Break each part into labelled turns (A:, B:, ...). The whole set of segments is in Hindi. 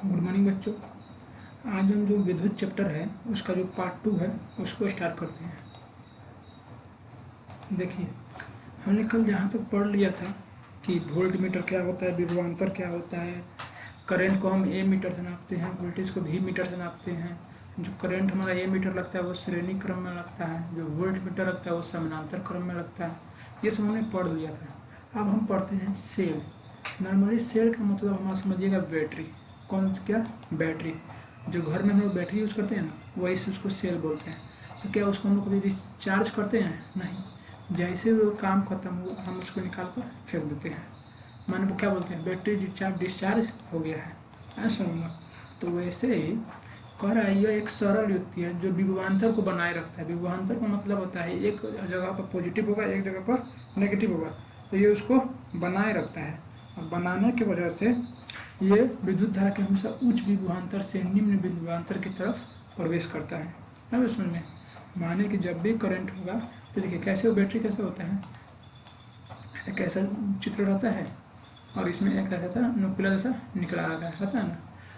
A: गुड मॉर्निंग बच्चों। आज हम जो विद्युत चैप्टर है उसका जो पार्ट 2 है उसको स्टार्ट करते हैं। देखिए, हमने कल जहाँ तक पढ़ लिया था कि वोल्ट मीटर क्या होता है, विभवांतर क्या होता है, करंट को हम ए मीटर से नापते हैं, वोल्टेज को भी मीटर से नापते हैं। जो करंट हमारा ए मीटर लगता है वो श्रेणी क्रम में लगता है, जो वोल्ट मीटर लगता है वो समानांतर क्रम में लगता है। ये सब हमने पढ़ लिया था। अब हम पढ़ते हैं सेल। नॉर्मली सेल का मतलब हमारा समझिएगा बैटरी। कौन क्या? बैटरी। जो घर में हम लोग बैटरी यूज़ करते हैं ना, वही से उसको सेल बोलते हैं। तो क्या उसको हम लोग कभी चार्ज करते हैं? नहीं। जैसे वो काम खत्म हुआ हम उसको निकाल कर फेंक देते हैं। माने वो क्या बोलते हैं, बैटरी डिस्चार्ज हो गया है, ऐसा समझना। तो वैसे ही कह रहा है, यह एक सरल युक्ति है जो विभवांतर को बनाए रखता है। विभवांतर का मतलब होता है एक जगह पर पॉजिटिव होगा, एक जगह पर नेगेटिव होगा, तो ये उसको बनाए रखता है। और बनाने की वजह से ये विद्युत धारा के हमेशा उच्च विभवांतर से निम्न विभवांतर की तरफ प्रवेश करता है। अब समझ में, माने कि जब भी करंट होगा तो देखिए कैसे वो बैटरी कैसे होता है, एक ऐसा चित्र रहता है और इसमें एक ऐसा नुकीला जैसा निकला आता है ना।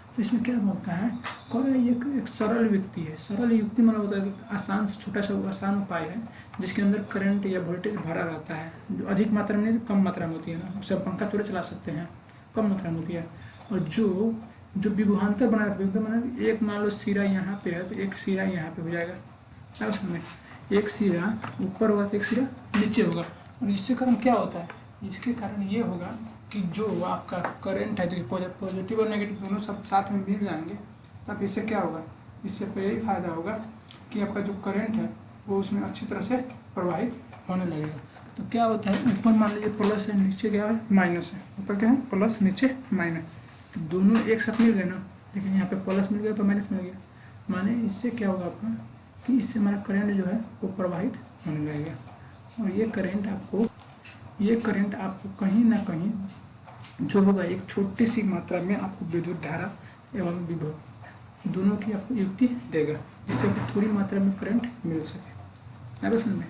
A: तो इसमें क्या बोलता है, कौन है, ये एक सरल युक्ति है। सरल युक्ति मतलब होता है आसान से छोटा सा आसान उपाय है जिसके अंदर करंट या वोल्टेज भरा रहता है, जो अधिक मात्रा में नहीं, कम मात्रा में होती है ना। उससे पंखा थोड़े चला सकते हैं, कम मात्रा में होती है। और जो जो विभवांतर बना रहता है, मतलब एक मान लो सिरा यहाँ पे है तो एक सिरा यहाँ पे हो जाएगा। अब समझ, एक सिरा ऊपर होगा तो एक सिरा नीचे होगा। और इसके कारण क्या होता है, इसके कारण ये होगा कि जो आपका करंट है, जो पॉजिटिव और नेगेटिव दोनों सब साथ में मिल जाएंगे, तब इससे क्या होगा, इससे तो यही फायदा होगा कि आपका जो करंट है वो उसमें अच्छी तरह से प्रवाहित होने लगेगा। तो क्या होता है, ऊपर मान लीजिए प्लस है, नीचे क्या है, माइनस है। ऊपर क्या है, प्लस, नीचे माइनस, तो दोनों एक साथ मिल गए ना। देखिए यहाँ पे प्लस मिल गया तो माइनस मिल गया, माने इससे क्या होगा आपका कि इससे हमारा करंट जो है वो प्रवाहित होने लगेगा। और ये करंट आपको कहीं ना कहीं जो होगा एक छोटी सी मात्रा में आपको विद्युत धारा एवं विभव दोनों की आपको युक्ति देगा, जिससे कि थोड़ी मात्रा में करंट मिल सके। है समझ में,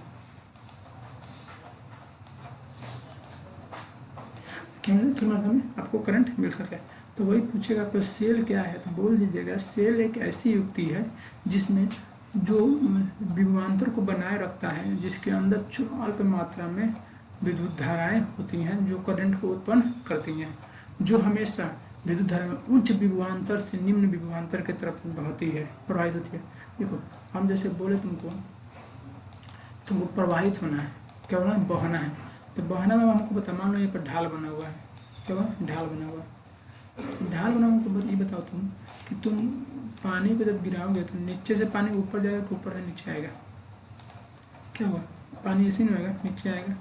A: थोड़ी मात्रा में आपको करंट मिल सके। तो वही पूछेगा आपको सेल क्या है, तो बोल दीजिएगा सेल एक ऐसी युक्ति है जिसमें जो विभवांतर को बनाए रखता है, जिसके अंदर अल्प मात्रा में विद्युत धाराएं होती हैं जो करंट को उत्पन्न करती हैं, जो हमेशा विद्युत धारा में उच्च विभवांतर से निम्न विभवांतर की तरफ बहती है, प्रवाहित होती है। देखो हम जैसे बोले तुमको प्रवाहित होना है, क्या होना है, बहना है। तो बहना में हमको बता, मान लो यहाँ पर ढाल बना हुआ है, क्या हुआ, ढाल बना हुआ है। तो ढाल बना हुआ, ये बताओ तुम कि तुम पानी को जब गिराओगे तो नीचे से पानी ऊपर जाएगा कि ऊपर से नीचे आएगा? क्या हुआ, पानी ऐसे नहीं होगा, नीचे आएगा,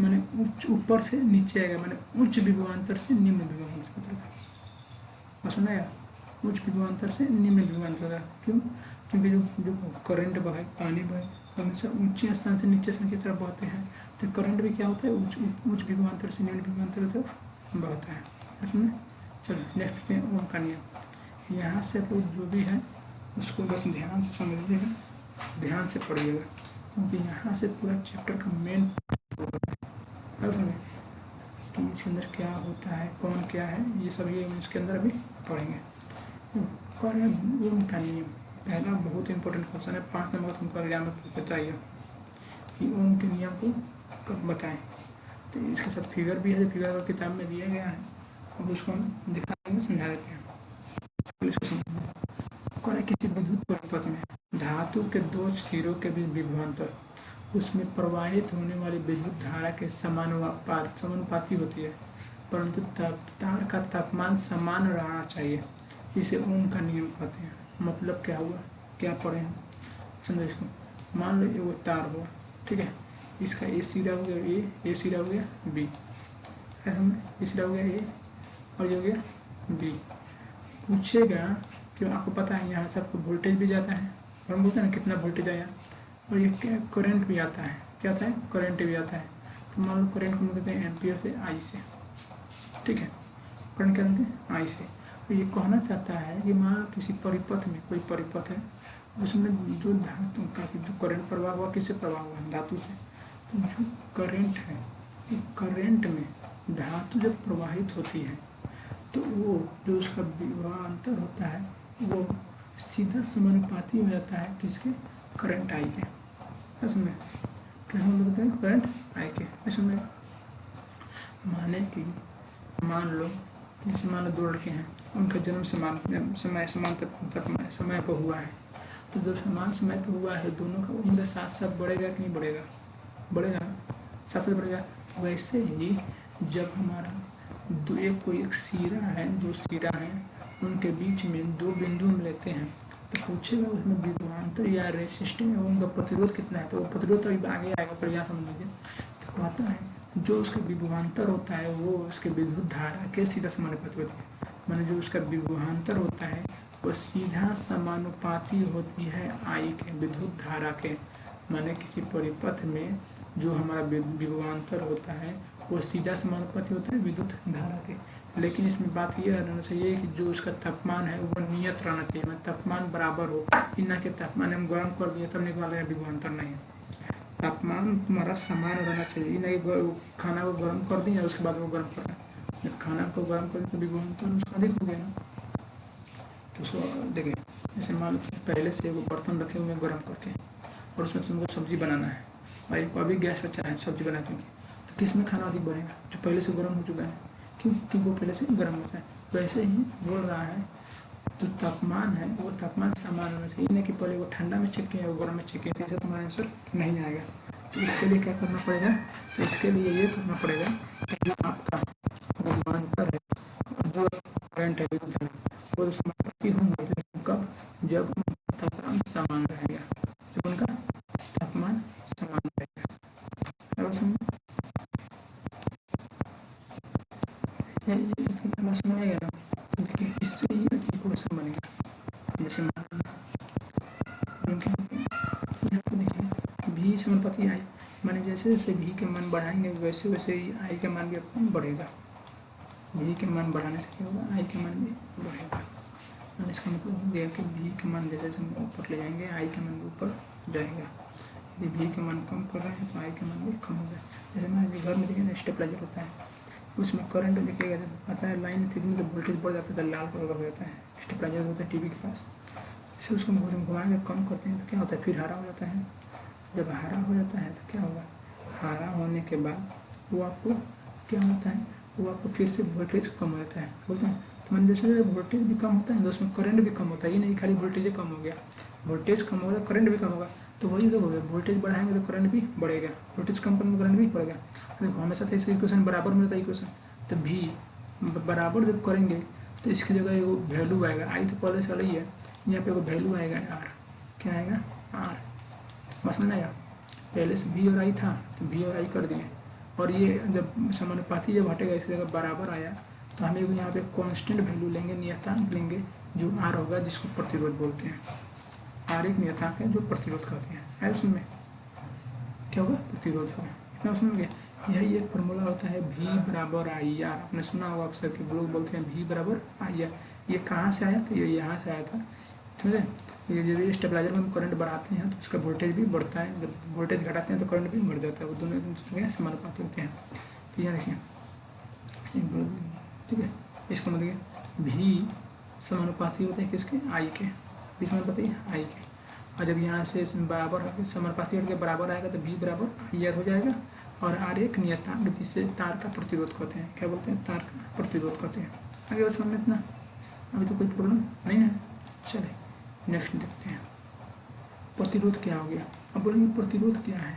A: माने उच्च ऊपर से नीचे आएगा, माने उच्च विभवांतर से निम्न विभवांतर की तरफ। सुना यार, उच्च विभवांतर से निम्न विभवांतर। क्यों? क्योंकि जो करंट बहे, पानी बहे, हमेशा ऊंचे स्थान से नीचे स्थान की तरफ बहते हैं। तो करंट भी क्या होता है, उच्च विभवांतर से निम्न विभवांतर की तरफ बहता है। इसमें चलो नेक्स्ट पे ओम का नियम। यहाँ से आपको जो भी है उसको बस ध्यान से समझ लीजिएगा, ध्यान से पढ़िएगा, क्योंकि यहाँ से पूरा चैप्टर का मेन कि इसके अंदर क्या होता है, कौन क्या है, ये सब ये इसके अंदर अभी पढ़ेंगे। ओम का नियम पहला बहुत इंपॉर्टेंट क्वेश्चन है, 5 नंबर तुमको एग्जाम में बताइए कि ओम के नियम को कब बताएं। तो इसके साथ फिगर भी है, फिगर और किताब में दिया गया है, अब उसको हम दिखाएंगे, समझा देते हैं। किसी विद्युत परिपथ में धातु के दो सिरों के बीच विभवांतर उसमें प्रवाहित होने वाली विद्युत धारा के समानुपाती होती है, परंतु तार का तापमान समान रहना चाहिए। इसे ओम का नियम कहते हैं। मतलब क्या हुआ, क्या पढ़े हम, समझो इसको। मान लो ये वो तार हुआ, ठीक है, इसका ए सिरा हो गया ए सिरा हो गया बी, ये सिरा हो गया ए और ये हो गया बी। पूछेगा कि आपको पता है यहाँ से आपको वोल्टेज भी जाता है, और हम बोलते हैं ना कितना वोल्टेज आया, और ये क्या करंट भी आता है, क्या आता है, करंट भी आता है। तो मान लो करंट को हम कहते हैं एम्पियर से आई से, ठीक है, करंट क्या कहते हैं, आई से। तो ये कहना चाहता है कि मान लो किसी परिपथ में, कोई परिपथ है, उसमें जो धातु का जो करंट प्रवाह हुआ, किससे प्रवाह हुआ, धातु से। तो जो करंट है, करंट में धातु जब प्रवाहित होती है तो वो जो उसका विभवांतर होता है वो सीधा समानुपाती हो जाता है किसके, करंट आई के। इसमें किस बोलते हैं, करंट आई के। इसमें माने कि मान लो जैसे मान लो 2 लड़के हैं, उनका जन्म समान समय पर हुआ है, तो जब समान समय पर हुआ है दोनों का उम्र साथ साथ बढ़ेगा कि नहीं बढ़ेगा, बढ़ेगा, साथ साथ बढ़ेगा। वैसे ही जब हमारा एक सिरा है, 2 सिरा हैं, उनके बीच में 2 बिंदु हम लेते हैं, तो पूछेगा उसमें विभवांतर या रेसिस्टेंस उनका प्रतिरोध कितना है, तो वो प्रतिरोध अभी आगे आएगा, पर यहाँ समझ लीजिए। तो कहता है जो उसका विभवांतर होता है वो उसके विद्युत धारा के सीधा समानुपाती होती है। माने जो उसका विभवांतर होता है वो सीधा समानुपाती होती है आई के, विद्युत धारा के। माने किसी परिपथ में जो हमारा विभवांतर होता है वो सीधा समानुपाती होता है विद्युत धारा के। लेकिन इसमें बात यह रहना चाहिए कि जो उसका तापमान है वो नियत रहना चाहिए, मतलब तापमान बराबर हो, इतना के तापमान हम गर्म कर दिए तब निकाल रहे विभवांतर नहीं, तापमान तुम्हारा समान रहना चाहिए। नहीं खाना को गर्म कर दिया उसके बाद वो गर्म कर रहा है, जब खाना को गर्म कर तो विभवांतर उसका अधिक हो गया ना। तो उसको देखिए, जैसे मान लो पहले से वो बर्तन रखे हुए गर्म करके और उसमें से उनको सब्जी बनाना है और अभी गैस बचा है सब्जी बनाने की, तो किस में खाना अधिक बनेगा, जो पहले से गर्म हो चुका है, क्योंकि वो पहले से गर्म होता है। वैसे ही बोल रहा है तो तापमान है वो तापमान समान होना चाहिए, नहीं कि पहले वो ठंडा में चेक किया वो गर्म में चेक किया, तो इससे तुम्हारा आंसर नहीं आएगा। तो इसके लिए क्या करना पड़ेगा, तो इसके लिए ये करना पड़ेगा कि जो आपका विभवांतर है जो करंट है विद्युत धारा वो समानुपाती होंगे, लेकिन कब, जब उनका तापमान समान रहेगा, जब उनका तापमान समान रहेगा। समझेगा ना, देखिए इससे ही इक्वेशन बनेगा। जैसे यहाँ पे देखिए भी समानुपाती आई, माने जैसे जैसे भी के मान बढ़ाएंगे वैसे वैसे ही आई का मान भी अपना बढ़ेगा। भी के मान बढ़ाने से क्या होगा, आई का मान भी बढ़ेगा। और इसका मतलब हो गया कि भी के मान जैसे जैसे हम ऊपर ले जाएंगे आई का मान भी ऊपर जाएगा। यदि भी के मान कम कर रहे हैं तो आई का मान भी कम होगा। जैसे मान घर में देखिए स्टेबलाइजर होता है, उसमें करंट देखिएगा जब आता है लाइन थी तो वोल्टेज बढ़ जाता है, लाल कलर का हो जाता है, स्टेबलाइजर होता है टीवी के पास। जैसे उसको घुमाएंगे कम करते हैं तो क्या होता है, फिर हरा हो जाता है। जब हरा हो जाता है तो क्या होगा, हरा होने के बाद वो आपको क्या होता है, वो आपको फिर से वोल्टेज कम हो जाता है, बोलते हैं। तो मैंने जैसे वोल्टेज भी कम होता है तो उसमें करंट भी कम होता है, ये नहीं खाली वोल्टेज कम हो गया, वोल्टेज कम होगा करंट भी कम होगा। तो वही तो हो गया, वोल्टेज बढ़ाएंगे तो करंट भी बढ़ेगा, वोल्टेज कम करेंगे तो करंट भी बढ़ेगा। देखो हमेशा तो इसका इक्वेशन बराबर मिलता है इक्वेशन, तो भी बराबर जब करेंगे तो इसकी जगह एगो वैल्यू आएगा, आई तो पहले से ही है, यहाँ पे एगो वैल्यू आएगा आर, क्या आएगा आर, बस में आया। पहले से भी और आई था तो भी और आई कर दिए, और ये जब समानुपाती जब हटेगा इसकी जगह बराबर आया तो हम यहाँ पे कांस्टेंट वैल्यू लेंगे, नियतांक लेंगे जो आर होगा, जिसको प्रतिरोध बोलते हैं। आर एक नियतांक है जो प्रतिरोध कहते हैं, उसमें क्या होगा, प्रतिरोध होगा। इतना समझ गया। यही एक फॉर्मूला होता है भी बराबर आई आर, आपने सुना होगा अक्सर के लोग बोलते हैं भी बराबर आई आर। ये कहाँ से आया, तो ये यहाँ से आया था, ठीक है। यदि स्टेबलाइजर में हम करंट बढ़ाते हैं तो उसका वोल्टेज भी बढ़ता है, जब वोल्टेज घटाते हैं तो करंट भी बढ़ जाता है, वो दोनों समानुपाती होते हैं। तो यहाँ देखिए, ठीक है, इसका मतलब भी समानुपाती होते हैं किसके, आई के, भी समानुपाती आई के। और जब यहाँ से बराबर समानुपाती हट के बराबर आएगा तो भी बराबर आई आर हो जाएगा। और आर एक नियतांक जिससे तार का प्रतिरोध कहते हैं, क्या बोलते हैं, तार का प्रतिरोध कहते हैं। आगे बस समझ इतना, अभी तो कोई प्रॉब्लम नहीं है। चलिए नेक्स्ट देखते हैं, प्रतिरोध क्या हो गया। अब बोलेंगे प्रतिरोध क्या है,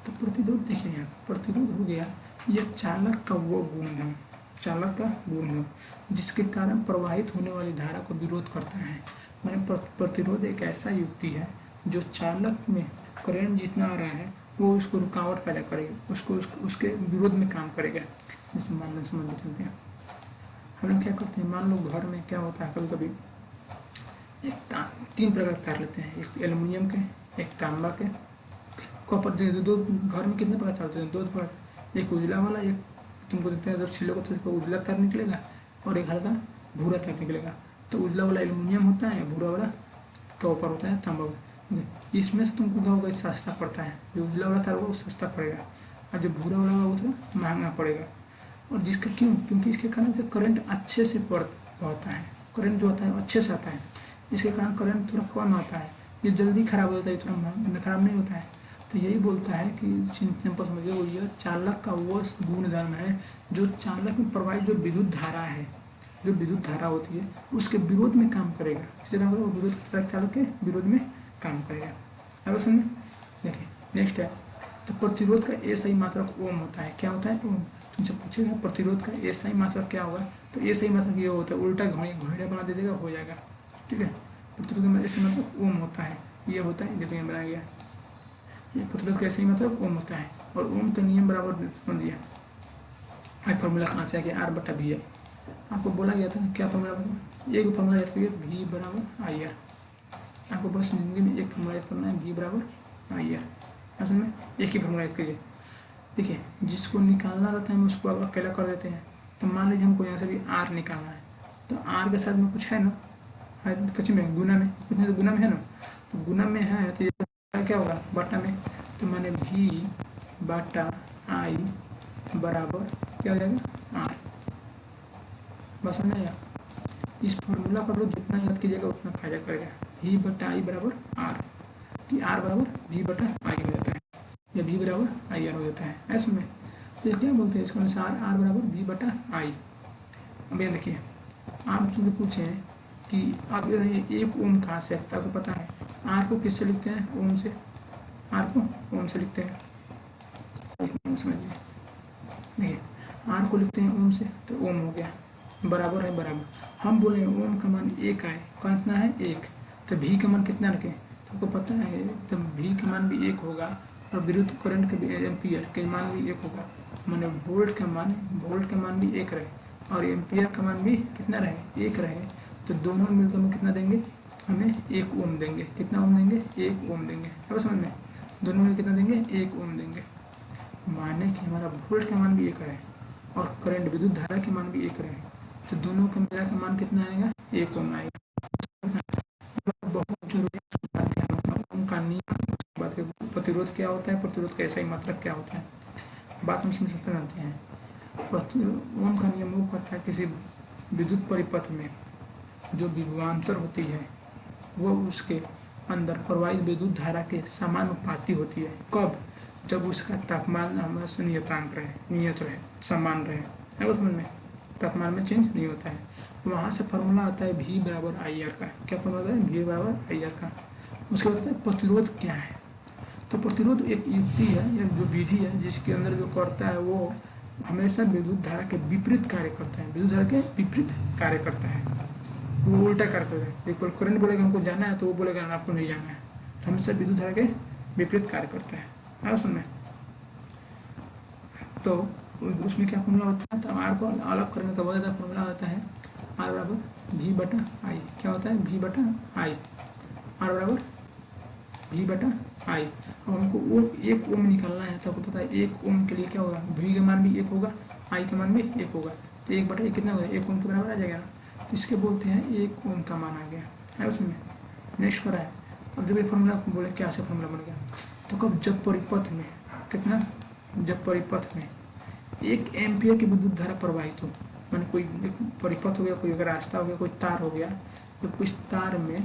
A: तो प्रतिरोध देखिए यहाँ प्रतिरोध हो गया यह चालक का वो गुणधर्म, चालक का गुणधर्म जिसके कारण प्रवाहित होने वाली धारा को विरोध करता है। मैंने प्रतिरोध एक ऐसा युक्ति है जो चालक में करंट जितना आ रहा है वो उसको रुकावट पैदा करेगा, उसके विरोध में काम करेगा। जैसे मान लो समझ चलते हैं, हम लोग क्या करते हैं, मान लो घर में क्या होता है, कभी कभी एक 3 प्रकार के तार लेते हैं, एक एल्युमिनियम के, एक तांबा के, कॉपर। दो घर में कितने प्रकार चलते हैं, 2 प्रकार, एक उजला वाला, एक तुमको देखते हैं जब छिलोगे तो उसको उजला तार निकलेगा और एक हल्का भूरा तार निकलेगा। तो उजला वाला एल्युमिनियम होता है, भूरा वाला कॉपर होता है, तांबा होता है। इसमें से तुमको क्या होगा, सस्ता पड़ता है, जो उजला वाला तार होगा वो सस्ता पड़ेगा और जो भूरा वाला होगा वो थोड़ा महंगा पड़ेगा। और जिसका क्यों, क्योंकि इसके कारण से करंट अच्छे से बहता है, करंट जो होता है अच्छे से आता है, इसके कारण करंट थोड़ा कम आता है, ये जल्दी खराब हो जाता है, थोड़ा खराब नहीं होता है। तो यही बोलता है कि सिंपल समझिए, वो यह चालक का वो गुणधर्म है जो चालक में प्रवाहित जो विद्युत धारा है, जो विद्युत धारा होती है उसके विरोध में काम करेगा, इससे काम करेगा, वो विद्युत चालक के विरोध में काम करेगा। अब समझ देखिए नेक्स्ट है, तो प्रतिरोध का एसआई मात्रक ओम होता है। क्या होता है? ओम। तुमसे पूछेगा प्रतिरोध का एसआई मात्रक क्या होगा, तो एसआई मात्रक ये होता है, उल्टा घोड़े बना दे देगा, हो जाएगा, ठीक है। प्रतिरोध का एसआई मात्रक ओम होता है, ये होता है, जैसे बनाया गया, ये प्रतिरोध का एसआई मात्रक ओम होता है। और ओम का नियम बराबर समझिए, फॉर्मूला कहाँ से आ गया, आर बटा वी है, आपको बोला गया था क्या फॉर्मूला बता, एक फॉर्मूला याद करिए, वी बराबर आई आर, आपको बस जिंदगी में एक फॉर्मूला याद करना है, वी बराबर आई आर, असल में एक ही फॉर्मूला याद करिए। देखिए जिसको निकालना रहता है हम उसको अब अकेला कर देते हैं, तो मान लीजिए हमको यहाँ से भी आर निकालना है, तो आर के साथ में कुछ है ना, है कच्चे में गुना में, कुछ नहीं तो गुना में है ना, तो गुना में है तो ये क्या होगा, बटा में, तो मैंने वी बटा आई बराबर क्या हो जाएगा, आर। बस समझ आया, इस फॉर्मूला का लोग जितना याद कीजिएगा उतना फायदा करेगा। वी बटा आई बराबर आर, कि आर बराबर वी बटा आई हो जाता है, या वी बराबर आई आर हो जाता है, ऐसे में। तो ये क्या बोलते हैं इसके अनुसार, आर बराबर वी बटा आई। अब ये देखिए, आप तुमसे पूछें कि आप एक ओम कहाँ से आता है, आपको पता है, आर को किससे लिखते हैं, ओम से, आर को ओम से लिखते हैं, समझिए, देखिए आर को लिखते हैं ओम से, तो ओम हो गया, बराबर है बराबर, हम बोले ओम का मान एक आए, कितना है एक, तो भी का मान कितना रखें, तो आपको पता है, तो भी का मान भी एक होगा, और विद्युत करंट के भी एम्पियर के मान भी एक होगा, माने वोल्ट का मान भी एक रहे, और एम्पियर का मान भी कितना रहे, एक रहे, तो दोनों मिलकर हमें कितना देंगे, हमें एक ओम देंगे, कितना ओम देंगे, एक ओम देंगे, अब समझ में, दोनों में कितना देंगे, एक ओम देंगे, माने कि हमारा वोल्ट का मान भी एक रहे और करंट विद्युत धारा के मान भी एक रहे, तो दोनों का मिला का मान कितना आएगा, एक ओम आएगा। बहुत जरूरी ओम का नियम, बात प्रतिरोध क्या होता है, प्रतिरोध का एसआई मात्रक क्या होता है, बात हम समझ जानते हैं। ओम का नियम वो कहता है किसी विद्युत परिपथ में जो विभवांतर होती है वो उसके अंदर प्रवाहित विद्युत धारा के समानुपाती होती है, कब, जब उसका तापमान हमेशा नियतांक रहे, नियत रहे, समान रहे, है वो समझ में, तापमान में चेंज नहीं होता है। वहाँ से फॉर्मूला आता है वी बराबर आई आर का, क्या फॉर्मूला आता है, वी बराबर आई आर का। उसके बाद है प्रतिरोध क्या है, तो प्रतिरोध एक युक्ति है या जो विधि है जिसके अंदर जो करता है वो हमेशा विद्युत धारा के विपरीत कार्य करता है, विद्युत धारा के विपरीत कार्य करता है, वो उल्टा कार्य करता है। एक करंट बोलेगा हमको जाना है तो वो बोलेगा आपको नहीं जाना है, तो हमेशा विद्युत धारा के विपरीत कार्य करता है, आप सुनना। तो उसमें क्या फॉर्मूला होता है, तो आर को अलग करेंगे तो वह फॉर्मूला होता है आर बराबर वी बटा आई, क्या होता है, वी बटा आई, आर बराबर वी बटा आई। अब हमको वो एक ओम निकालना है, तो आपको पता है एक ओम के लिए क्या होगा, वी का मान भी एक होगा, आई का मान भी एक होगा, तो एक बटा एक कितना होगा, एक ओम के बराबर आ जाएगा ना, तो इसके बोलते हैं एक ओम का मान आ गया, है उसमें। नेक्स्ट करा है, अब जब ये फॉर्मूला बोले क्या से फॉर्मूला बन गया, तो कब, जब परिपथ में कितना, जब परिपथ में 1 एम्पियर की विद्युत धारा प्रवाहित हो, मैंने कोई एक परिपथ हो गया, कोई अगर रास्ता हो गया, कोई तार हो गया, तो कुछ तार में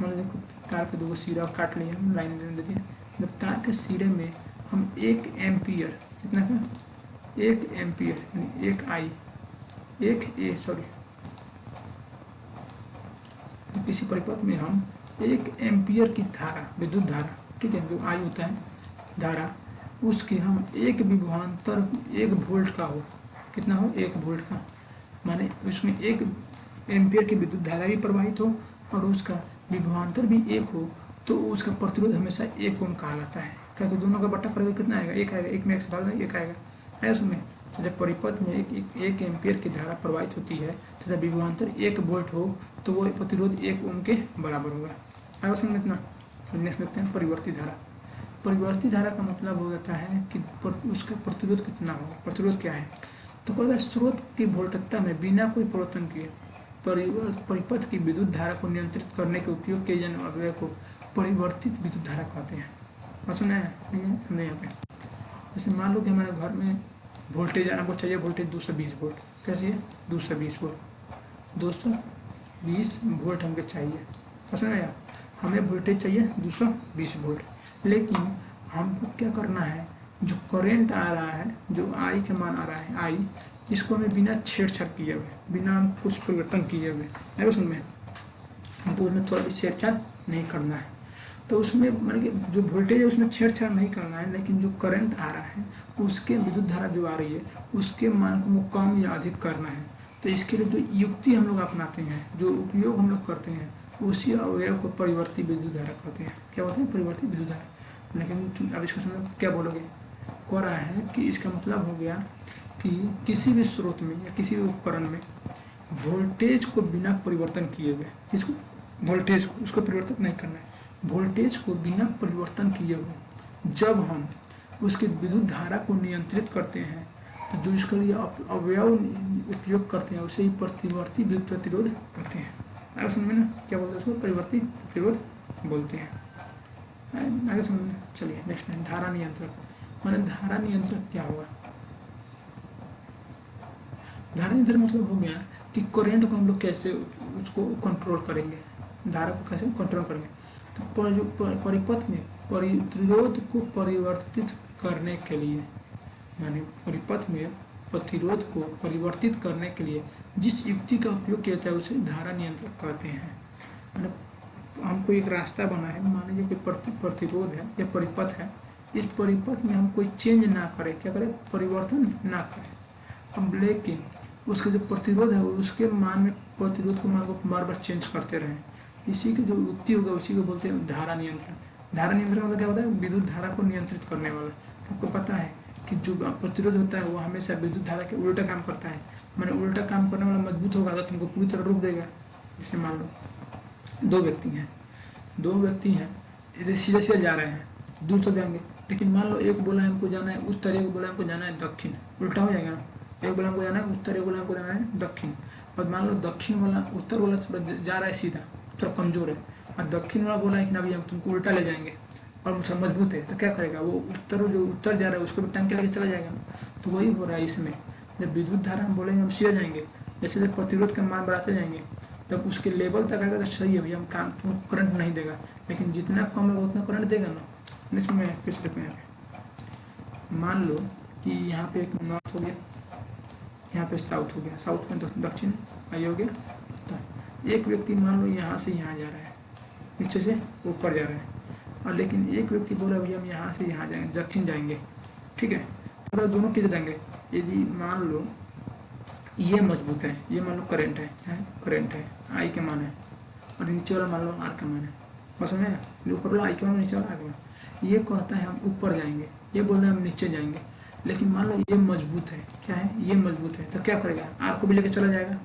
A: मान लीजिए तार के 2 सिरा काट लिए हम, लाइन दे दिए, जब तार के सिरे में हम 1 एम्पियर, कितना का 1 एम्पियर यानी 1 आई, 1 ए सॉरी, किसी परिपथ में हम 1 एम्पियर की धारा, विद्युत धारा, ठीक है, जो आई होता है धारा, उसके हम एक विभवांतर 1 वोल्ट का हो, कितना हो, 1 वोल्ट का, माने उसमें 1 एम्पियर की विद्युत धारा भी प्रवाहित हो और उसका विभवांतर भी 1 हो, तो उसका प्रतिरोध हमेशा 1 ओम कहलाता है, क्योंकि दोनों का बट्टा प्रतिरोध कितना आएगा, 1 आएगा, 1 में 1 से भाग देंगे 1 आएगा, है उसमें। तो जब परिपथ में एक एम्पियर की धारा प्रवाहित होती है तथा तो विभवांतर 1 वोल्ट हो, तो वो प्रतिरोध 1 ओम के बराबर होगा, है उसमें इतना। नेक्स्ट देखते हैं परिवर्ती धारा। परिवर्ती धारा का मतलब हो जाता है कि उसका प्रतिरोध कितना होगा, प्रतिरोध क्या है, तो कहता है स्रोत की वोल्टता में बिना कोई परिवर्तन किए परिपथ की विद्युत धारा को नियंत्रित करने के उपयोग किए जाने वाले को परिवर्तित विद्युत धारा कहते हैं। सुना है नहीं है, समझे यहाँ पे। जैसे मान लो कि हमारे घर में वोल्टेज हमको चाहिए, वोल्टेज 220 वोल्ट, कैसे है 220 वोल्ट, 220 वोल्ट हमको चाहिए, समझ में आया। हमें वोल्टेज चाहिए 220 वोल्ट, लेकिन हमको क्या करना है, जो करंट आ रहा है, जो आई का मान आ रहा है आई, इसको हमें बिना छेड़छाड़ किए हुए, बिना हम कुछ परिवर्तन किए हुए, है समझ में, हमको उसमें थोड़ा भी छेड़छाड़ नहीं करना है। तो उसमें मान कि जो वोल्टेज है उसमें छेड़छाड़ नहीं करना है, लेकिन जो करंट आ रहा है उसके विद्युत धारा जो आ रही है उसके मान को कम या अधिक करना है। तो इसके लिए जो युक्ति हम लोग अपनाते हैं, जो उपयोग हम लोग करते हैं, उसी अवयव को परिवर्ती विद्युत धारा कहते हैं। क्या बोलते हैं, परिवर्ती विद्युत धारा। लेकिन अब इसको समझ क्या बोलोगे, कह रहा है कि इसका मतलब हो गया कि किसी भी स्रोत में या किसी भी उपकरण में वोल्टेज को बिना परिवर्तन किए हुए, किसको, वोल्टेज को, उसको परिवर्तन नहीं करना है, वोल्टेज को बिना परिवर्तन किए हुए जब हम उसके विद्युत धारा को नियंत्रित करते हैं, तो जो इसके लिए अवयव उपयोग करते हैं उसे ही प्रतिवर्ती विद्युत प्रतिरोध कहते हैं। आगे समझ में ना, क्या बोलते हैं उसको, परिवर्ती प्रतिरोध बोलते हैं। आगे समझ में, चलिए नेक्स्ट है धारा नियंत्रक। माने धारा नियंत्रक क्या होगा, धारा नियंत्रक मतलब हो गया कि करंट को हम लोग कैसे उसको कंट्रोल करेंगे, धारा को कैसे कंट्रोल करेंगे। तो परिपथ में प्रतिरोध को परिवर्तित करने के लिए, माने परिपथ में प्रतिरोध को परिवर्तित करने के लिए जिस युक्ति का उपयोग किया जाता है उसे धारा नियंत्रक कहते हैं। मतलब हमको एक रास्ता बना है, मान लीजिए कोई प्रतिरोध है या परिपथ है, इस परिपथ में हम कोई चेंज ना करें, क्या करें, परिवर्तन ना करें। अब लेकिन उसका जो प्रतिरोध है उसके मान में, प्रतिरोध के मान को बार बार चेंज करते रहें, इसी की जो युक्ति होगा उसी को बोलते हैं धारा नियंत्रण। धारा नियंत्रण मतलब क्या होता है, विद्युत धारा को नियंत्रित करने वाला। तो आपको पता है कि जो प्रतिरोध होता है वो हमेशा विद्युत धारा के उल्टा काम करता है, मैंने उल्टा काम करने वाला मजबूत होगा तो तुमको पूरी तरह रोक देगा। जैसे मान लो दो व्यक्ति हैं, सीधे सीधे जा रहे हैं, दूर तक जाएंगे, लेकिन मान लो एक बोला हमको जाना है उत्तर, एक बोला हमको जाना है दक्षिण, उल्टा हो जाएगा ना। एक बोला हमको जाना है उत्तर, एक बोला हमको जाना है दक्षिण, और मान लो दक्षिण वाला, उत्तर वाला थोड़ा जा रहा है सीधा, थोड़ा कमजोर है, और दक्षिण वाला बोला है कि ना भैया हम तुमको उल्टा ले जाएंगे और मुझसे मजबूत है, तो क्या करेगा वो, जो उत्तर जा रहा है उसको भी टांग के लेके चला जाएगा ना। तो वही हो रहा है इसमें, जब विद्युत धारा हम बोलेंगे हम सीधे जाएंगे, जैसे जब प्रतिरोध का मान बढ़ाते जाएंगे तब उसके लेवल तक आएगा तो सही है भैया, हम काम तुमको करंट नहीं देगा, लेकिन जितना कम होगा उतना करंट देगा ना। इसमें किस लिखूँ, यहाँ पे मान लो कि यहाँ पे एक नॉर्थ हो गया, यहाँ पे साउथ हो गया, साउथ में दक्षिण आई हो गया उत्तर। एक व्यक्ति मान लो यहाँ से यहाँ जा रहा है, नीचे से ऊपर जा रहा है, और लेकिन एक व्यक्ति बोला भैया हम यहाँ से यहाँ जाएंगे, दक्षिण जाएंगे, ठीक है, तो दोनों किधर जाएंगे। यदि मान लो ये मजबूत है, ये मान लो करंट है, करंट है, आई के मान है, और नीचे वाला मान लो आर का मान है, बस में ऊपर वाला आई के मान, नीचे वाला आर का मान। ये कहता है हम ऊपर जाएंगे, ये बोलता है हम नीचे जाएंगे, लेकिन मान लो ये मजबूत है, क्या है, ये मजबूत है, तो क्या करेगा, आर को भी लेके चला जाएगा,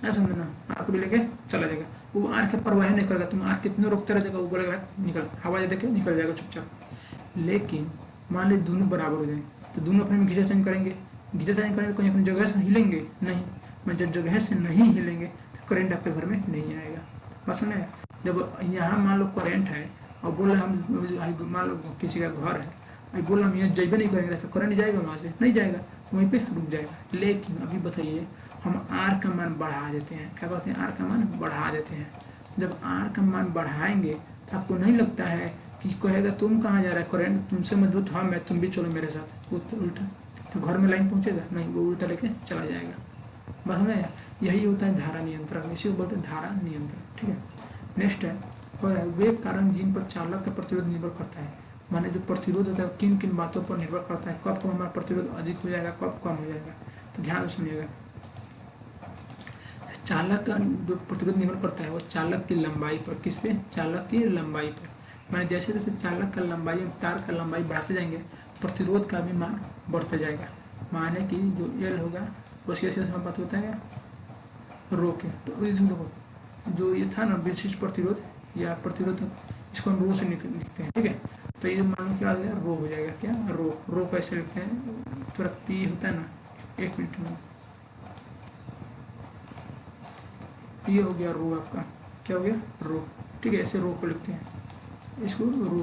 A: है समझना, आर को भी लेके चला जाएगा, वो आर के परवाह नहीं करेगा, तुम आर कितने रोकते रह जाएगा, वो बोलेगा निकल, आवाज़ देके निकल जाएगा चुपचाप। लेकिन मान ली दोनों बराबर हो जाए तो दोनों अपने में खींचातानी करेंगे, खींचातानी करेंगे, कहीं अपनी जगह से हिलेंगे नहीं, मैं जब जगह से नहीं हिलेंगे तो करंट आपके घर में नहीं आएगा। बस में जब यहाँ मान लो करंट है और बोल रहे हम, मान लो किसी का घर है, बोल हम यहाँ जैबे नहीं करेंगे तो करंट जाएगा, वहाँ से नहीं जाएगा, वहीं पे रुक जाएगा। लेकिन अभी बताइए हम आर का मान बढ़ा देते हैं, क्या करते हैं, आर का मान बढ़ा देते हैं। जब आर का मान बढ़ाएंगे तो आपको नहीं लगता है कि कहेगा तुम कहाँ जा रहा है, करंट तुमसे मजबूत, हाँ मैं, तुम भी चलो मेरे साथ, उल्टा, तो घर में लाइन पहुँचेगा नहीं, वो उल्टा लेके चला जाएगा। बस में यही होता है धारा नियंत्रण, इसी को बोलते हैं धारा नियंत्रण, ठीक है। नेक्स्ट है वे कारण जिन पर चालक का प्रतिरोध निर्भर करता है, माने जो प्रतिरोध होता है किन किन बातों पर निर्भर करता है, कब हमारा प्रतिरोध अधिक हो जाएगा, कब कम हो जाएगा। तो ध्यान से सुनिएगा, चालक का जो प्रतिरोध निर्भर करता है वो चालक की लंबाई पर, किस पे, चालक की लंबाई पर। माने जैसे जैसे चालक का लंबाई, तार का लंबाई बढ़ाते जाएंगे प्रतिरोध का भी मान बढ़ते जाएगा। माने कि जो एल होगा उसके समानुपाती होता है रो के, तो जो ये था ना विशिष्ट प्रतिरोध या प्रतिरोध, इसको हम रो से लिखते हैं, ठीक है। तो ये मान लो क्या आ गया, रो हो जाएगा, क्या रो कैसे लिखते हैं, थोड़ा पी होता है ना, एक मिनट में, ये हो गया रो, आपका क्या हो गया, रो, ठीक है, ऐसे रो को लिखते हैं, इसको रो।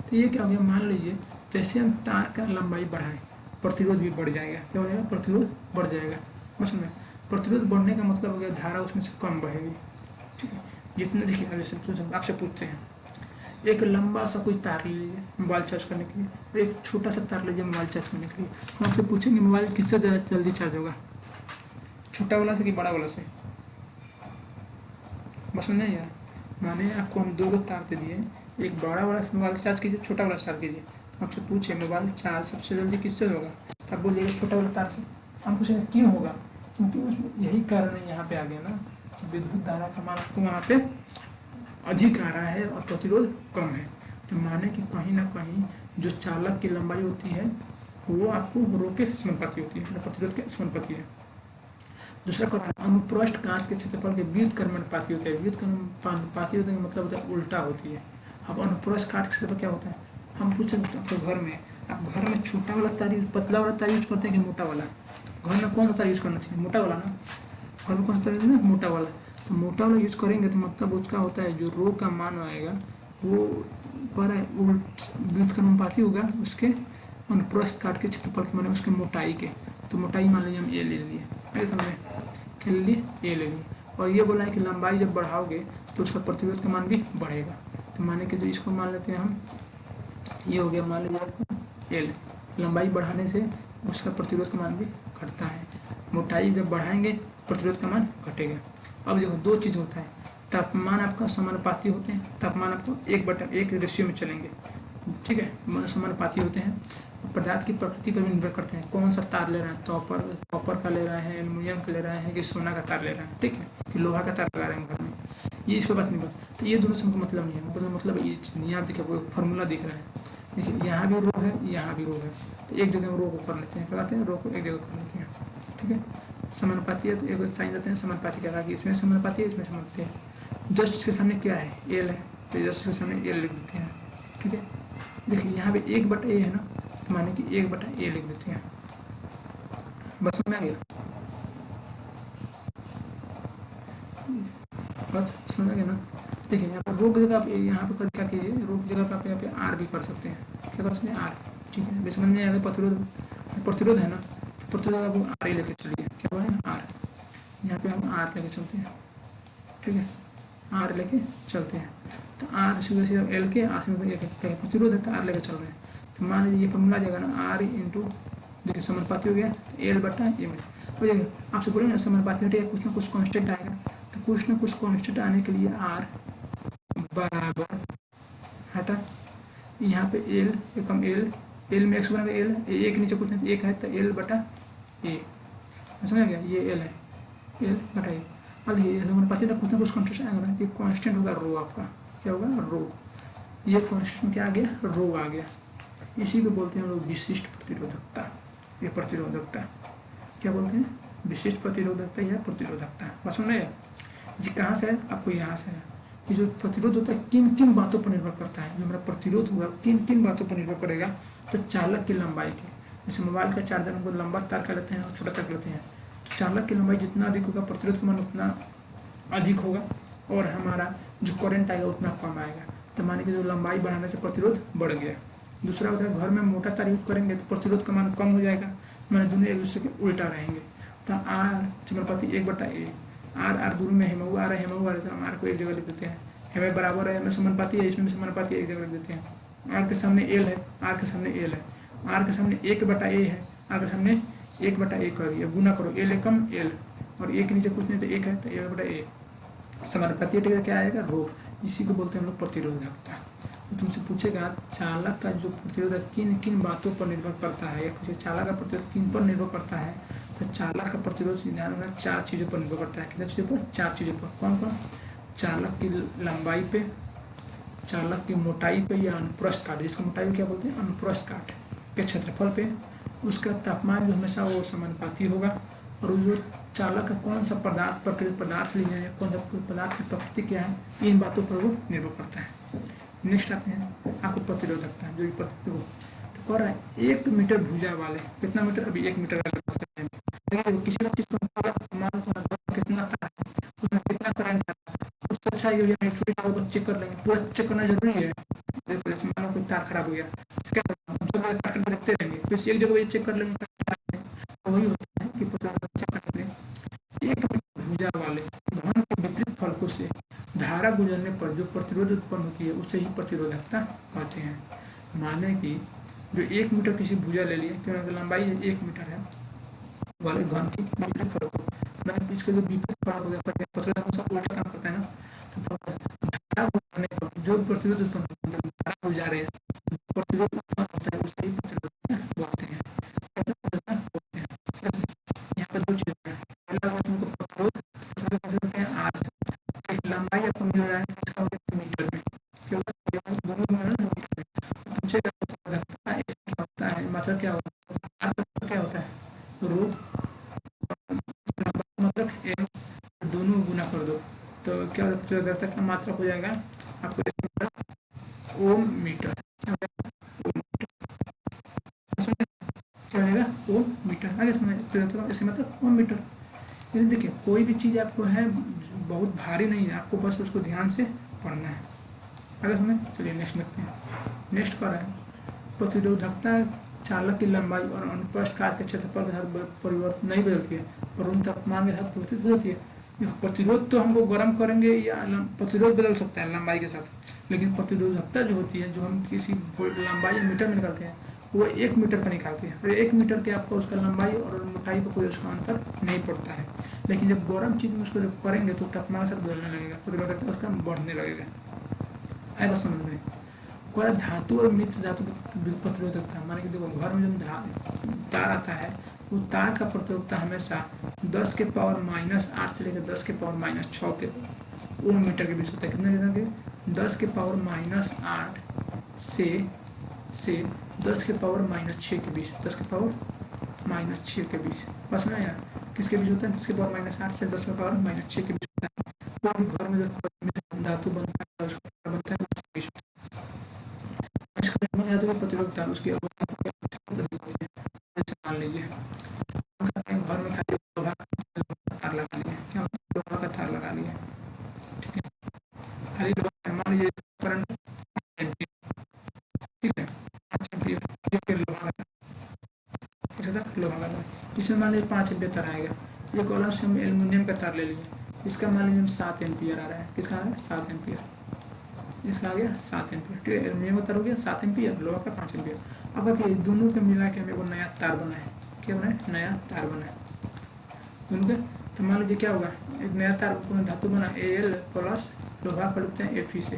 A: तो ये क्या हो गया, मान लीजिए जैसे हम तार का लंबाई बढ़ाएं, प्रतिरोध भी बढ़ जाएगा। क्या हो जाएगा? प्रतिरोध बढ़ जाएगा। बस में प्रतिरोध बढ़ने का मतलब हो गया धारा उसमें से कम बहेगी। ठीक है, जितने देखिए अब जैसे आपसे पूछते हैं, एक लंबा सा कोई तार ले लीजिए मोबाइल चार्ज करने के लिए, और एक छोटा सा तार लीजिए मोबाइल चार्ज करने के लिए। हम आपसे पूछेंगे मोबाइल किससे ज़्यादा जल्दी चार्ज होगा, छोटा वाला से कि बड़ा वाला से? बस नहीं यार, माने आपको हम दो तार दे दिए, एक बड़ा वाला मोबाइल चार्ज कीजिए, छोटा वाला चार्ज कीजिए। तो आपसे पूछे मोबाइल चार्ज सबसे जल्दी किससे होगा, तो आप बोलिएगा छोटा वाला तार से। हम पूछेंगे क्यों होगा, क्योंकि उसमें यही कारण है, यहाँ पे आ गया ना, विद्युत धारा का मान आपको वहाँ पे अधिक आ रहा है और प्रतिरोध कम है। तो माने कि कहीं ना कहीं जो चालक की लंबाई होती है वो आपको रो के समानुपाती होती है, प्रतिरोध के समानुपाती है। दूसरा कारण अनुप्रस्थ कांच के क्षेत्रफल के व्युत्क्रमानुपाती होते हैं। व्युत्क्रमानुपाती होते हैं मतलब होता है उल्टा होती है। अब अनुप्रस्थ कांच के क्षेत्रफल क्या होता है, हम पूछ सकते हैं तो घर में, आप घर में छोटा वाला तार पतला वाला तार यूज करते हैं कि मोटा वाला? घर में कौन सा तार यूज करना चाहिए? मोटा वाला ना। घर में कौन सा तार यूज करना? मोटा वाला। तो मोटा वाला यूज करेंगे तो मतलब उसका होता है जो रो का मान आएगा वो पर व्युत्क्रमानुपाती होगा उसके अनुप्रस्थ काट के क्षेत्रफल के माने उसके मोटाई के। तो मोटाई मान लीजिए हम ए ले लिए, ऐसे समझे, के लिए ए ले लिए। और ये बोला है कि लंबाई जब बढ़ाओगे तो उसका प्रतिरोध का मान भी बढ़ेगा। तो माने कि जो इसको मान लेते हैं हम, ये हो गया मान लीजिए आपका एल। लंबाई बढ़ाने से उसका प्रतिरोध का मान भी घटता है, मोटाई जब बढ़ाएंगे प्रतिरोध का मान घटेगा। अब देखो दो चीज़ होता है, तापमान आपका समानुपाती होते हैं, तापमान आपको 1/1 रेशियो में चलेंगे। ठीक है, समानुपाती होते हैं। पदार्थ की प्रकृति पर भी निर्भर करते हैं, कौन सा तार ले रहा है, कॉपर का ले रहा है, एल्युमिनियम का ले रहा है कि सोना का तार ले रहा है, ठीक है, कि लोहा का तार लगा रहे हैं घर में, ये इस पर बात नहीं बता। तो ये दोनों से हमको मतलब नहीं है, मतलब ये यहाँ देखिए वो फॉर्मूला दिख रहा है, देखिए यहाँ भी रो है यहाँ भी रो है, तो एक जगह रो को कर लेते हैं, कराते हैं रो को एक जगह कर लेते हैं। ठीक है, समानुपाती है तो एक साइन देते हैं समानुपाती का, इसमें समानुपाती है इसमें समानुपाती है। जस्ट इसके सामने क्या है, एल है, तो जस्ट इसके सामने एल लिख देते हैं। ठीक है, देखिए यहाँ पे 1/a है ना, तो माने कि 1/a लिख देते हैं। बस समझ आ गया, बस समझ आ गया ना। देखिए यहाँ पर रो की जगह आप यहाँ पर क्या कीजिए, रो की जगह पर आप यहाँ पे आर भी कर सकते हैं, क्या कर सकते हैं आर। ठीक है, बेस समझ में आएगा, प्रतिरोध है ना, प्रतिरोध आप आर ही लेके चलिए, क्या बोले आर, यहाँ पे हम आर लेके चलते हैं। ठीक है, आर लेके चलते हैं, तो आर सीधा एल के आर से प्रतिरोध है तो आर लेके चल रहे हैं। तो मान लीजिए ये फॉर्मूला जाएगा ना, आर इंटू देखिए समानुपाती हो गया तो एल/ए में। अब देखिए आपसे बोलेंगे ना समानुपाती हटेगा कुछ ना कुछ कांस्टेंट आएगा, तो कुछ ना कुछ कांस्टेंट आने के लिए आर बराबर हटा यहाँ पे एल कम एल में एक्स बनेगा, एल एक नीचे कुछ नहीं एक है तो एल/ए, समझ गया, ये एल है, एल/ए। अब देखिए समानुपाती का कुछ ना कुछ कांस्टेंट आएगा ना, ये कांस्टेंट होगा रो, आपका क्या होगा रो, ये कांस्टेंट क्या आ गया, रो आ गया। इसी को बोलते हैं हम लोग विशिष्ट प्रतिरोधकता। ये प्रतिरोधकता क्या बोलते हैं, विशिष्ट प्रतिरोधकता या प्रतिरोधकता। बस समझ में जी कहाँ से है, आपको यहाँ से है कि जो प्रतिरोध होता है किन किन बातों पर निर्भर करता है, जो हमारा प्रतिरोध हुआ किन किन बातों पर निर्भर करेगा, तो चालक की लंबाई के, जैसे मोबाइल का चार्जर हमको लंबा तार का लेते हैं और छोटा तार लेते हैं, तो चालक की लंबाई जितना अधिक होगा प्रतिरोध का मान उतना अधिक होगा और हमारा जो करंट आएगा उतना कम आएगा। तो माने कि जो लंबाई बढ़ाने से प्रतिरोध बढ़ गया। दूसरा होता है घर में मोटा तार यूज करेंगे तो प्रतिरोध का मान कम हो जाएगा, माने दोनों एक दूसरे के उल्टा रहेंगे। तो आर समानुपाती 1/a, आर दूरी में हेमऊ आ रहा है, हेमऊ आ रहा है तो हम आर को एक जगह लिख देते हैं, हेमे बराबर है, हमें समानुपाती है, इसमें भी समानुपाती एक जगह लिख देते हैं। आर के सामने एल है, आर के सामने एल है, आर के सामने 1/a है, आर के सामने 1/a कर दिया, गुना करो एल एकम एल और एक नीचे कुछ नहीं तो एक है तो 1/a, समानुपाती क्या आएगा रो। इसी को बोलते हैं हम लोग प्रतिरोधकता। तो तुमसे पूछेगा चालक का जो प्रतिरोधक किन किन बातों पर निर्भर करता है, या कुछ चालक का प्रतिरोध किन पर निर्भर करता है, तो चालक का प्रतिरोध ध्यान रखना 4 चीज़ों पर निर्भर करता है। कितने चीज़ों पर, 4 चीज़ों पर। कौन कौन, चालक की लंबाई पे, चालक की मोटाई पे या अनुप्रस्थ काट, जिसका मोटाई क्या बोलते हैं अनुप्रस्थ काट के क्षेत्रफल पे, उसका तापमान जो हमेशा वो समानुपाती होगा, और जो चालक का कौन सा पदार्थ प्रकृति पदार्थ लिया है, कौन सा पदार्थ की प्रकृति क्या है, इन बातों पर वो निर्भर करता है। नेक्स्ट आते हैं आपको प्रतिरोधकता, जो प्रतिरोध तो कह रहा है 1 मीटर भुजा वाले, कितना मीटर, अभी 1 मीटर वाले किसी ना किसी कितना तार है उसमें कितना करंट है, उससे अच्छा ये छोटी तारों को चेक कर लेंगे, पूरा चेक करना जरूरी है। मान लो कोई तार खराब हो गया, क्या सब जगह काट कर देखते रहेंगे, फिर एक जगह चेक कर लेंगे, तो वही होता है कि चेक करने एक भुजा वाले घन के विपरीत फलकों से धारा गुजरने पर जो प्रतिरोध उत्पन्न होती है उसे ही प्रतिरोधकता कहते हैं। माने कि जो 1 मीटर किसी भुजा ले लिए, क्योंकि लंबाई 1 मीटर है, वाले घन की विपरीत फलकों, मैंने इसके जो विपरीत फलक हो जाता है प्रतिरोध हमेशा उल्टा काम करता है ना, तो धारा गुजरने पर जो प्रतिरोध उत्पन्न होता है, धारा गुजार रहे हैं, प्रतिरोध उत्पन्न होता है उसे ही प्रतिरोधकता बोलते हैं। यहाँ पर दो चीजें हैं, पहला तुमको प्रतिरोध बोलते हैं आज लंबाई आपको मिल रहा है इसका मीटर में, दोनों मीटर में पूछेगा प्रतिरोधकता क्या होता है, मतलब क्या होता है रो मतलब एम, दोनों गुना कर दो तो क्या प्रतिरोधकता का मात्रक हो जाएगा आपको ओम मीटर, क्या रहेगा ओम मीटर, आगे समझ ऐसे मतलब ओम मीटर। ये देखिए कोई भी चीज़ आपको है बहुत भारी नहीं है, आपको बस उसको ध्यान से पढ़ना है, आगे समझ। चलिए नेक्स्ट देखते हैं। नेक्स्ट क्या है, प्रतिरोधकता चालक की लंबाई और अनुप्रस्थ काट के क्षेत्रफल के साथ परिवर्तन नहीं बदलती है और उन तापमान के साथ परिवर्तित हो जाती है। प्रतिरोध तो हमको गर्म करेंगे या प्रतिरोध बदल सकता है लंबाई के साथ, लेकिन प्रतिरोधकता जो होती है जो हम किसी लंबाई या मीटर में निकालते हैं वो 1 मीटर का निकालते हैं, और 1 मीटर के आपको उसका लंबाई और मोटाई पर कोई उसका अंतर नहीं पड़ता है। लेकिन जब गर्म चीज़ में उसको जब करेंगे तो तापमान के साथ बदलने लगेगा, प्रतिरोधकता उसका बढ़ने लगेगा। आएगा समझ में। कोई धातु और मिश्र धातु की प्रतिरोधकता, माने कि देखो घर में जो तार आता है वो तार का प्रतिरोधकता हमेशा 10 के पावर -8 से लेकर 10 के पावर -6 के ओम मीटर के बीच होता है। कितने देना के 10 के पावर -8 से 10 के पावर -6 के बीच, 10 के पावर -6 के बीच, बस ना यार किसके बीच होता है, 10 के पावर -8 से 10 के पावर -6 के बीच होता है। कोई भी घर में जो धातु बनता है उसका बनता है धातु की प्रतिरोधकता उसकी मान लीजिए घर में खाली लोहा का तार लगा लिया, क्या लोहा का तार लगा लिया, ठीक है, खाली लोहा मान लीजिए करंट, ठीक है 5 एम्पीयर लोहा का, इसमें मान लीजिए 5 एम्पीयर तार आएगा। ये कॉलम से हम एल्युमिनियम का तार ले लिए, इसका मान लीजिए 7 एम्पीयर आ रहा है, किसका आ रहा है 7 एम्पीयर, इसका आ गया 7 एम्पीयर, ठीक है, एल्युमिनियम का तार हो गया 7 एम्पीयर, लोहा का 5 एम्पीयर। अब देखिए दोनों को मिला के हमें वो नया तार बना है, क्या बना है नया तार बना है दोनों के, तो मान लीजिए क्या होगा एक नया तार धातु बना Al प्लस लोहा कर लेते हैं Fe से,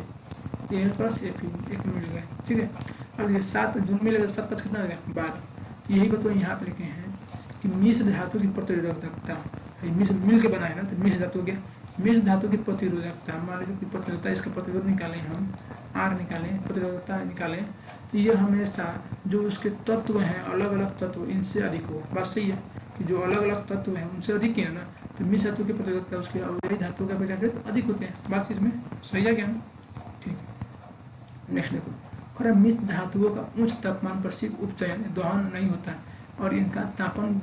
A: Al प्लस Fe एक मिल गया, ठीक है। अब ये 7 दोनों मिलेगा 7 कितना हो गया 12। यही बात तो यहाँ पे लिखे हैं कि मिश्र धातु की प्रतिरोधकता, मिश्र मिल के बनाए ना तो मिश्र धातु के मिश्र धातु की प्रतिरोधकता, मान लीजिए कि प्रतिरोधकता इसका प्रतिरोध निकालें हम R निकालें, प्रतिरोधकता निकालें तो ये हमेशा जो उसके तत्व हैं अलग अलग तत्व इनसे अधिक हो, बात सही है कि जो अलग अलग तत्व हैं उनसे अधिक है ना, तो मिश्र धातु की प्रतिरोधकता उसके अवयवी धातु का बजाय अधिक होते हैं, बात इसमें सही है क्या, ठीक। नेक्स्ट देखो खरा मिश्र धातुओं का उच्च तापमान पर सिर्फ उपचयन दहन नहीं होता और इनका तापन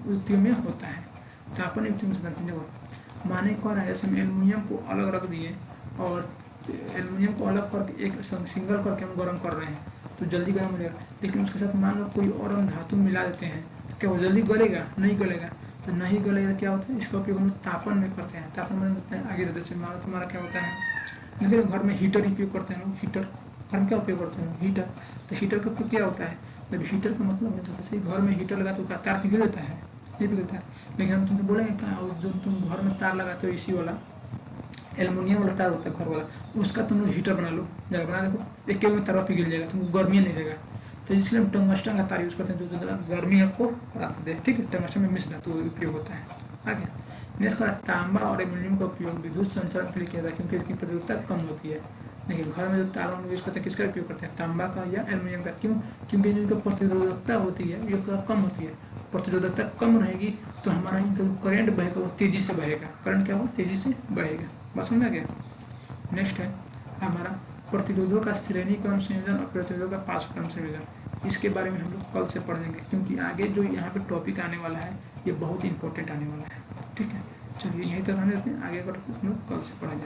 A: युक्तियों में होता है, तापन युक्तियों में देखो माने कौन है, जैसे हम एल्युमिनियम को अलग रख दिए और एल्युमिनियम को अलग करके एक सिंगल करके हम गर्म कर रहे हैं तो जल्दी गर्म हो जाएगा, लेकिन उसके साथ मान लो कोई और हम धातु मिला देते हैं तो क्या वो जल्दी गलेगा, नहीं गलेगा, तो नहीं गलेगा क्या होता है इसका उपयोग हम तापन में करते हैं, तापन में करते हैं आगे रहते से मान लो तुम्हारा क्या होता है, देखिए घर में हीटर उपयोग करते हैं लोग, हीटर घर में क्या उपयोग करते हैं हीटर, तो हीटर का उपयोग क्या होता है, जब हीटर का मतलब है जैसे घर में हीटर लगा तो तार पिघल देता है, नहीं पिघलता है, लेकिन हम तुमको बोलेंगे क्या जो तुम घर में तार लगाते हो इसी वाला एल्युमिनियम वाला तार होता है घर वाला, उसका तुम लोग हीटर बना लो, जगह बना देखो एक में तार पिघल जाएगा, तुमको गर्मी नहीं देगा, तो इसलिए हम टंगस्टन का तार यूज़ करते हैं जो गर्मी आपको राहत दे, ठीक है, टंगस्टन में मिश्र धातु उपयोग होता है। आगे नेक्स्ट का तांबा और एल्युमिनियम का उपयोग विद्युत संचारण के लिए किया जाता है क्योंकि इसकी प्रतिरोधकता कम होती है। देखिए घर में जो तार हम यूज़ करते हैं किसका उपयोग करते हैं, तांबा का या एल्युमिनियम का, क्यों, क्योंकि जिनका प्रतिरोधकता होती है ये कम होती है, प्रतिरोधकता कम रहेगी तो हमारा इनका जो करंट बहेगा वो तेज़ी से बहेगा, करंट क्या होगा तेज़ी से बहेगा, बस समझ आ गया। नेक्स्ट है हमारा प्रतिरोधों का श्रेणी क्रम संयोजन और प्रतिरोधों का पार्श्व क्रम संयोजन, इसके बारे में हम लोग कल से पढ़ेंगे क्योंकि आगे जो यहाँ पे टॉपिक आने वाला है ये बहुत इंपॉर्टेंट आने वाला है, ठीक है। चलिए यहीं तक रहने देते हैं, आगे का टॉपिक हम लोग कल से पढ़ेंगे।